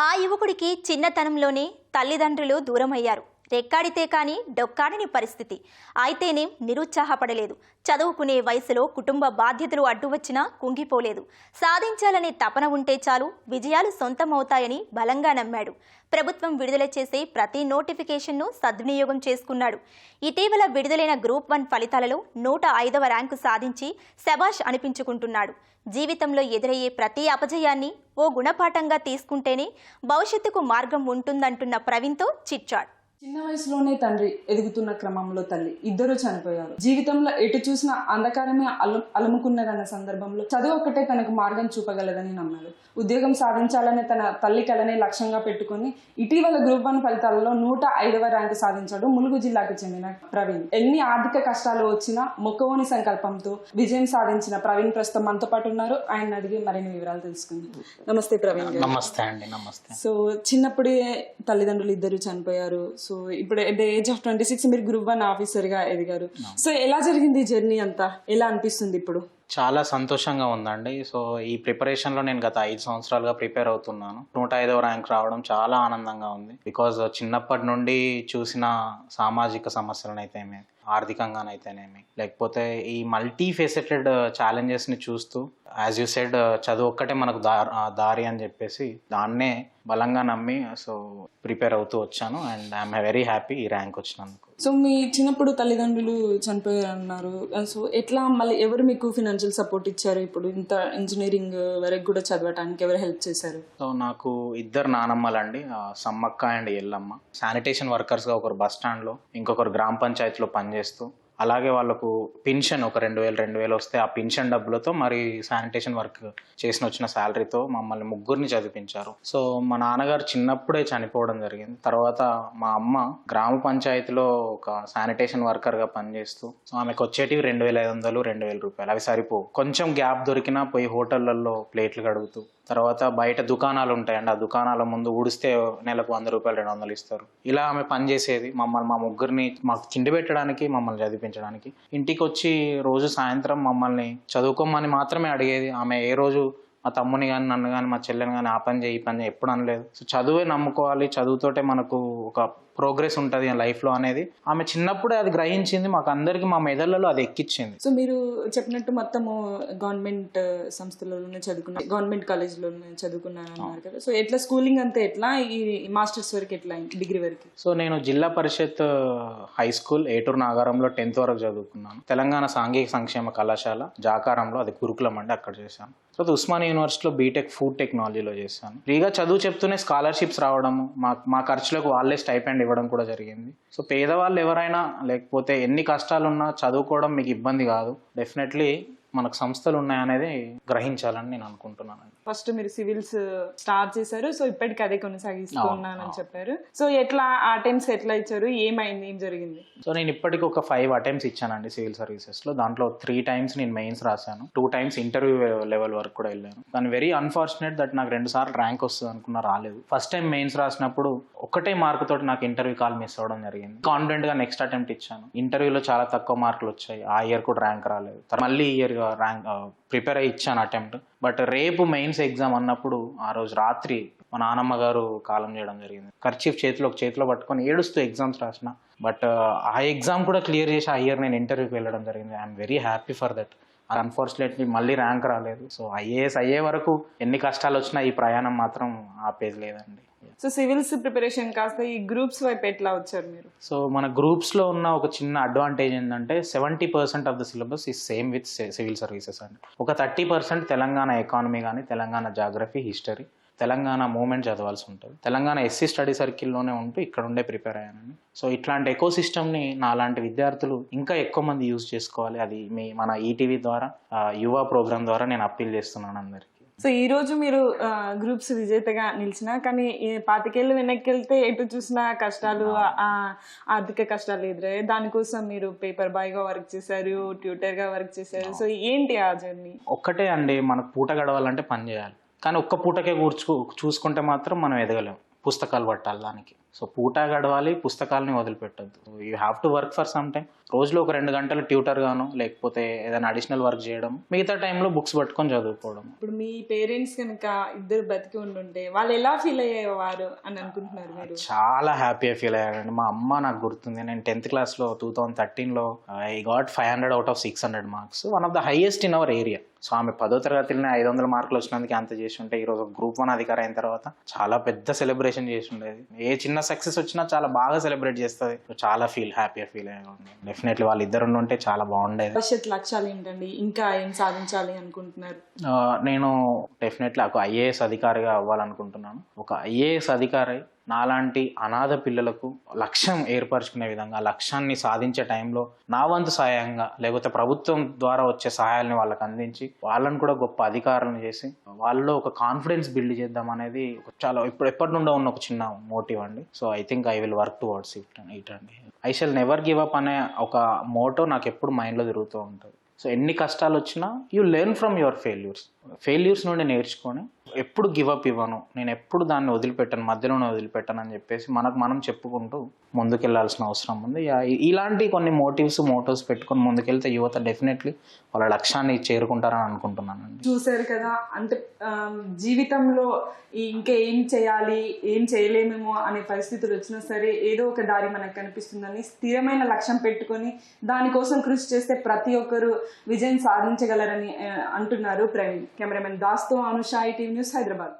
ఆ యువకుడికి చిన్నతనంలోనే తల్లిదండ్రులు దూరమయ్యారు. రెక్కాడితే కానీ డొక్కాడని పరిస్థితి. అయితేనేం నిరుత్సాహపడలేదు. చదువుకునే వయసులో కుటుంబ బాధ్యతలు అడ్డు వచ్చినా కుంగిపోలేదు. సాధించాలనే తపన ఉంటే చాలు విజయాలు సొంతమవుతాయని బలంగా నమ్మాడు. ప్రభుత్వం విడుదల చేసే ప్రతి నోటిఫికేషన్ను సద్వినియోగం చేసుకున్నాడు. ఇటీవల విడుదలైన గ్రూప్ 1 ఫలితాలలో 105వ ర్యాంకు సాధించి శబాష్ అనిపించుకుంటున్నాడు. జీవితంలో ఎదురయ్యే ప్రతి అపజయాన్ని ఓ గుణపాఠంగా తీసుకుంటేనే భవిష్యత్తుకు మార్గం ఉంటుందంటున్న ప్రవీణ్తో చిట్చాట్. చిన్న వయసులోనే తండ్రి, ఎదుగుతున్న క్రమంలో తల్లి ఇద్దరూ చనిపోయారు. జీవితంలో ఎటు చూసినా అంధకారమే అలుముకున్నదన్న సందర్భంలో చదువు ఒక్కటే తనకు మార్గం చూపగలదని నమ్మాడు. ఉద్యోగం సాధించాలని తన తల్లి కలనే లక్ష్యంగా పెట్టుకుని ఇటీవల గ్రూప్ 1 ఫలితాలలో 105వ ర్యాంకు సాధించాడు ములుగు జిల్లాకు చెందిన ప్రవీణ్. ఎన్ని ఆర్థిక కష్టాలు వచ్చినా మొక్కవోని సంకల్పంతో విజయం సాధించిన ప్రవీణ్ ప్రస్తుతం మనతో పాటు ఉన్నారు. ఆయన అడిగి మరిన్ని వివరాలు తెలుసుకుందాం. నమస్తే ప్రవీణ్ గారు. నమస్తే అండి. నమస్తే. సో చిన్నప్పుడే తల్లిదండ్రులు ఇద్దరు చనిపోయారు. సో ఇప్పుడు ఎట్ ద ఏజ్ ఆఫ్ 26 మీరు గ్రూప్ 1 ఆఫీసర్ గా ఎదిగారు. సో ఎలా జరిగింది జర్నీ అంతా? ఎలా అనిపిస్తుంది ఇప్పుడు? చాలా సంతోషంగా ఉందండి. సో ఈ ప్రిపరేషన్లో నేను గత 5 సంవత్సరాలుగా ప్రిపేర్ అవుతున్నాను. 105వ ర్యాంక్ రావడం చాలా ఆనందంగా ఉంది. బికాజ్ చిన్నప్పటి నుండి చూసిన సామాజిక సమస్యలనైతేనేమి, ఆర్థికంగానైతేనేమి, లేకపోతే ఈ మల్టీ ఫెసెటెడ్ ఛాలెంజెస్ని చూస్తూ యాజ్ యూ సెడ్ చదువు ఒక్కటే మనకు దారి అని చెప్పేసి దాన్నే బలంగా నమ్మి సో ప్రిపేర్ అవుతూ వచ్చాను. అండ్ ఐఎమ్ వెరీ హ్యాపీ ఈ ర్యాంక్ వచ్చినందుకు. సో మీ చిన్నప్పుడు తల్లిదండ్రులు చనిపోయారు అన్నారు. సో ఎట్లా మళ్ళీ ఎవరు మీకు ఫినాన్షియల్ సపోర్ట్ ఇచ్చారు? ఇప్పుడు ఇంత ఇంజనీరింగ్ వరకు కూడా చదవడానికి ఎవరు హెల్ప్ చేశారు? సో నాకు ఇద్దరు నానమ్మలండి, సమ్మక్క అండ్ ఎల్లమ్మ. శానిటేషన్ వర్కర్స్గా ఒకరు బస్ స్టాండ్లో, ఇంకొకరు గ్రామ పంచాయతీలో పనిచేస్తూ, అలాగే వాళ్ళకు పెన్షన్ ఒక 2000 వస్తే ఆ పెన్షన్ డబ్బులతో మరి శానిటేషన్ వర్క్ వచ్చిన శాలరీతో మమ్మల్ని ముగ్గురిని చదివించారు. సో మా నాన్నగారు చిన్నప్పుడే చనిపోవడం జరిగింది. తర్వాత మా అమ్మ గ్రామ పంచాయతీలో ఒక శానిటేషన్ వర్కర్గా పనిచేస్తూ, సో ఆమెకు వచ్చేటివి 2500, 2000 రూపాయలు. అవి సరిపోవు. కొంచెం గ్యాప్ దొరికినా పోయి హోటళ్లలో ప్లేట్లు కడుగుతూ, తర్వాత బయట దుకాణాలు ఉంటాయండి, ఆ దుకాణాల ముందు ఊడిస్తే నెలకు 100 రూపాయలు 200 ఇస్తారు. ఇలా ఆమె పనిచేసేది. మమ్మల్ని మా ముగ్గురిని మాకు తిండి పెట్టడానికి, మమ్మల్ని చదివించడానికి. ఇంటికి వచ్చి రోజు సాయంత్రం మమ్మల్ని చదువుకోమని మాత్రమే అడిగేది. ఆమె ఏ రోజు మా తమ్ముని కానీ, నన్ను కానీ, మా చెల్లెని కానీ ఆ పని చేయి, ఈ పని చేయి ఎప్పుడు అనలేదు. సో చదువే నమ్ముకోవాలి, చదువుతోటే మనకు ఒక ప్రోగ్రెస్ ఉంటుంది లైఫ్లో అనేది ఆమె చిన్నప్పుడే అది గ్రహించింది. మాకు అందరికి మా మెదళ్ళలో అది ఎక్కించింది. సో మీరు చెప్పినట్టు మొత్తము గవర్నమెంట్ సంస్థలలోనే చదువుకున్నారు, గవర్నమెంట్ కాలేజ్లోనే చదువుకున్నారు అన్నారు కదా. సో ఎట్లా స్కూలింగ్ అంతా ఎట్లా, ఈ మాస్టర్స్ వరకు ఎట్లా, డిగ్రీ వరకు? సో నేను జిల్లా పరిషత్ హై స్కూల్ ఏటూరు నాగారంలో 10th వరకు చదువుకున్నాను. తెలంగాణ సాంఘిక సంక్షేమ కళాశాల జాకారంలో, అది గురుకులం అండి, అక్కడ చేశాను. తర్వాత ఉస్మానియా యూనివర్సిటీలో బీటెక్ ఫుడ్ టెక్నాలజీలో చేశాను. ఫ్రీగా చదువు చెప్తూనే స్కాలర్షిప్స్ రావడము, మా ఖర్చులకు వాళ్ళే స్టైపెండ్ ఇవ్వడం కూడా జరిగింది. సో పేదవాళ్ళు ఎవరైనా, లేకపోతే ఎన్ని కష్టాలున్నా చదువుకోవడం మీకు ఇబ్బంది కాదు, డెఫినెట్లీ మనకు సంస్థలు ఉన్నాయనేది గ్రహించాలని నేను అనుకుంటున్నాను. ఫస్ట్ మీరు సివిల్స్ స్టార్ట్ చేశారు. సో ఇప్పటికి అదే కొనసాగిస్తూ ఉన్నానని చెప్పారు. సో ఎట్లా అటెంప్ట్స్ ఎట్లా ఇచ్చారు? ఏమైంది? ఏం జరిగింది? సో నేను ఇప్పటికి ఒక 5 అటెంప్ట్స్ ఇచ్చానండి సివిల్ సర్వీసెస్లో. దాంట్లో 3 times నేను మెయిన్స్ రాశాను, 2 times ఇంటర్వ్యూ లెవెల్ వరకు కూడా వెళ్ళాను. కానీ వెరీ అన్ఫార్చునేట్ దట్ నాకు 2 సార్లు ర్యాంక్ వస్తుంది అనుకున్నా, రాలేదు. ఫస్ట్ టైం మెయిన్స్ రాసినప్పుడు ఒకటే మార్కు తోటి నాకు ఇంటర్వ్యూ కాల్ మిస్ అవ్వడం జరిగింది. కాన్ఫిడెంట్ గా నెక్స్ట్ అటెంప్ట్ ఇచ్చాను. ఇంటర్వ్యూలో చాలా తక్కువ మార్కులు వచ్చాయి. ఆ ఇయర్ కూడా ర్యాంక్ రాలేదు. మళ్ళీ ఈ ఇయర్ ర్యాంక్ ప్రిపేర్ అయ్యి ఇచ్చాను అటెంప్ట్. బట్ రేపు మెయిన్స్ ఎగ్జామ్ అన్నప్పుడు ఆ రోజు రాత్రి మా నాన్నమ్మ గారు కాలం చేయడం జరిగింది. కర్చీఫ్ చేతిలో పట్టుకొని ఏడుస్తూ ఎగ్జామ్స్ రాసిన. బట్ ఆ ఎగ్జామ్ కూడా క్లియర్ చేసి ఆ ఇయర్ నేను ఇంటర్వ్యూకి వెళ్ళడం జరిగింది. I'm very happy for that. Unfortunately మళ్ళీ ర్యాంక్ రాలేదు. సో ఐఏఎస్ అయ్యే వరకు ఎన్ని కష్టాలు వచ్చినా ఈ ప్రయాణం మాత్రం ఆపేది లేదండి. సో సివిల్స్ ప్రిపరేషన్ కాస్త ఈ గ్రూప్స్ వైపు ఎట్లా వచ్చారు మీరు? సో మన గ్రూప్స్లో ఉన్న ఒక చిన్న అడ్వాంటేజ్ ఏంటంటే 70% of the syllabus is same with civil services అండి. ఒక 30% తెలంగాణ ఎకానమీ కానీ, Telangana geography, history, Telangana movement చదవాల్సి ఉంటుంది. తెలంగాణ ఎస్సీ స్టడీ సర్కిల్లోనే ఉంటూ ఇక్కడ ఉండే ప్రిపేర్ అయ్యానండి. సో ఇట్లాంటి ఎకో సిస్టమ్ని నాలాంటి విద్యార్థులు ఇంకా ఎక్కువ మంది యూజ్ చేసుకోవాలి. అది మన ఈటీవీ ద్వారా, యువ ప్రోగ్రామ్ ద్వారా నేను అప్పీల్ చేస్తున్నాను అందరికీ. సో ఈ రోజు మీరు గ్రూప్స్ విజేతగా నిలిచినా, కానీ 25 ఏళ్ళు వెనక్కి వెళ్తే ఎటు చూసినా కష్టాలు, ఆర్థిక కష్టాలు ఎదురయ్యాయి. దానికోసం మీరు పేపర్ బాయ్గా వర్క్ చేశారు, ట్యూటర్గా వర్క్ చేశారు. సో ఏంటి ఆ జర్నీ? ఒక్కటే అండి, మనకు పూట గడవాలంటే పని చేయాలి. కానీ ఒక్క పూటకే చూసుకుంటే మాత్రం మనం ఎదగలేం. పుస్తకాలు పట్టాలి దానికి. సో పూట గడవాలి, పుస్తకాలని వదిలిపెట్టద్దు. You have to work for some time. రోజులో ఒక 2 గంటలు ట్యూటర్ గాను లేకపోతే ఏదైనా అడిషనల్ వర్క్ చేయడం, మిగతా టైంలో బుక్స్ పట్టుకొని చదువుకోవడం. ఇప్పుడు మీ పేరెంట్స్ కనుక ఇద్దరు బతికి ఉండుంటే వాళ్ళు ఎలా ఫీల్ అయ్యేవారు అని అనుకుంటున్నారు మీరు? చాలా హ్యాపీగా ఫీల్ అయ్యానండి. మా అమ్మ నాకు గుర్తుంది, నేను 10th క్లాస్లో 2013లో I got 500 out of 600 marks, one of the highest in our area. So ఆమె 10వ తరగతిలోనే 500 మార్కులు వచ్చినందుకు అంత చేసి ఉంటే ఈరోజు గ్రూప్ 1 అధికారి అయిన తర్వాత చాలా పెద్ద సెలబ్రేషన్ చేసి ఉండేది. ఏ చిన్న సక్సెస్ వచ్చినా చాలా బాగా సెలబ్రేట్ చేస్తుంది. చాలా హ్యాపీగా ఫీల్ అయ్యాను. డెఫినెట్లీ వాళ్ళిద్దరు ఉంటే చాలా బాగుండేది. భవిష్యత్ లక్ష్యాలు ఏంటండి? ఇంకా ఏం సాధించాలి అనుకుంటున్నారు? నేను డెఫినెట్లీ ఒక ఐఏఎస్ అధికారిగా అవ్వాలనుకుంటున్నాను. ఒక ఐఏఎస్ అధికారి నాలాంటి అనాథ పిల్లలకు లక్ష్యం ఏర్పరచుకునే విధంగా, లక్ష్యాన్ని సాధించే టైంలో నా వంతు సహాయంగా లేకపోతే ప్రభుత్వం ద్వారా వచ్చే సహాయాలని వాళ్ళకి అందించి వాళ్ళని కూడా గొప్ప అధికారులను చేసి వాళ్ళలో ఒక కాన్ఫిడెన్స్ బిల్డ్ చేద్దాం అనేది చాలా ఎప్పటి నుండో ఉన్న ఒక చిన్న మోటివ్ అండి. So I think I will work towards it అండి. I shall never give up అనే ఒక మోటో నాకు ఎప్పుడు మైండ్లో తిరుగుతూ ఉంటుంది. సో ఎన్ని కష్టాలు వచ్చినా you learn from your failures నుండి నేర్చుకొని ఎప్పుడు గివప్ ఇవ్వను, నేను ఎప్పుడు దాన్ని వదిలిపెట్టాను, మధ్యలోనే వదిలిపెట్టాను అని చెప్పేసి మనం చెప్పుకుంటూ ముందుకెళ్లాల్సిన అవసరం ఉంది. ఇలాంటి కొన్ని మోటివ్స్ పెట్టుకొని ముందుకెళ్తే యువత డెఫినెట్లీ వాళ్ళ లక్ష్యాన్ని చేరుకుంటారని అనుకుంటున్నానండి. చూసారు కదా, అంటే జీవితంలో ఇంకా ఏం చేయాలి, ఏం చేయలేమేమో అనే పరిస్థితులు వచ్చినా సరే ఏదో ఒక దారి మనకు కనిపిస్తుందని స్థిరమైన లక్ష్యం పెట్టుకొని దానికోసం కృషి చేస్తే ప్రతి ఒక్కరు విజయం సాధించగలరని అంటున్నారు ప్రవీణ్. కెమెరామెన్ దాస్తో అనుషా, ITV న్యూస్, హైదరాబాద్.